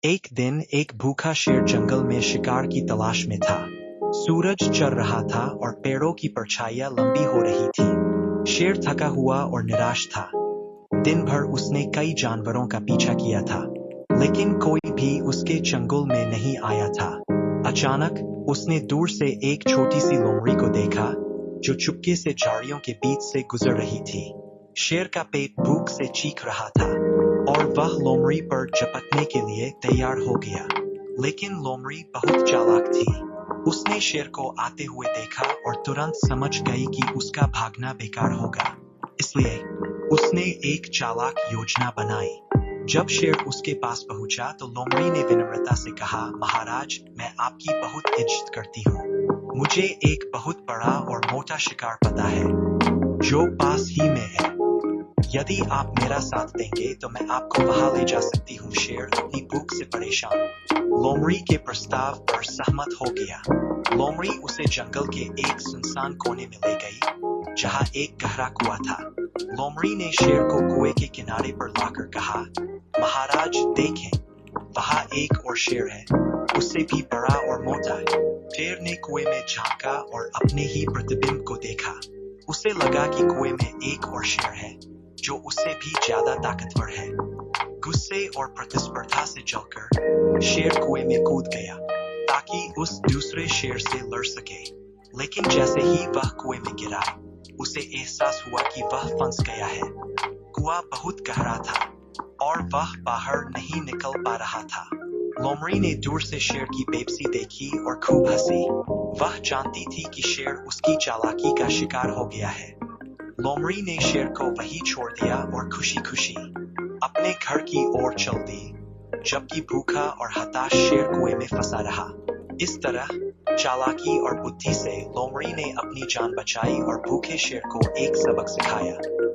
एक दिन एक भूखा शेर जंगल में शिकार की तलाश में था। सूरज चढ़ रहा था और पेड़ों की परछाइयां लंबी हो रही थी। शेर थका हुआ और निराश था। दिन भर उसने कई जानवरों का पीछा किया था, लेकिन कोई भी उसके चंगुल में नहीं आया था। अचानक उसने दूर से एक छोटी सी लोमड़ी को देखा, जो चुपके से झाड़ियों के बीच से गुजर रही थी। शेर का पेट भूख से चीख रहा था और वह लोमड़ी पर झपटने के लिए तैयार हो गया। लेकिन लोमड़ी बहुत चालाक थी। उसने शेर को आते हुए देखा और तुरंत समझ गई कि उसका भागना बेकार होगा। इसलिए उसने एक चालाक योजना बनाई। जब शेर उसके पास पहुंचा तो लोमड़ी ने विनम्रता से कहा, महाराज, मैं आपकी बहुत इज्जत करती हूँ। मुझे एक बहुत बड़ा और मोटा शिकार पता है, जो पास ही में है। यदि आप मेरा साथ देंगे तो मैं आपको वहां ले जा सकती हूँ। शेर अपनी भूख से परेशान लोमड़ी के प्रस्ताव पर सहमत हो गया। लोमड़ी उसे जंगल के एक सुनसान कोने में ले गई, जहां एक गहरा कुआं था। लोमड़ी ने शेर को कुएं के किनारे पर लाकर कहा, महाराज देखें, वहां एक और शेर है, उससे भी बड़ा और मोटा। शेर ने कुएं में झांका और अपने ही प्रतिबिंब को देखा। उसे लगा कि कुएं में एक और शेर है, जो उससे भी ज्यादा ताकतवर है। गुस्से और प्रतिस्पर्धा से जलकर शेर कुएं में कूद गया, ताकि उस दूसरे शेर से लड़ सके। लेकिन जैसे ही वह कुएं में गिरा, उसे एहसास हुआ कि वह फंस गया है। कुआं बहुत गहरा था और वह बाहर नहीं निकल पा रहा था। लोमड़ी ने दूर से शेर की बेबसी देखी और खूब हंसी। वह जानती थी कि शेर उसकी चालाकी का शिकार हो गया है। लोमड़ी ने शेर को वहीं छोड़ दिया और खुशी खुशी अपने घर की ओर चल दी, जबकि भूखा और हताश शेर कुएं में फंसा रहा। इस तरह चालाकी और बुद्धि से लोमड़ी ने अपनी जान बचाई और भूखे शेर को एक सबक सिखाया।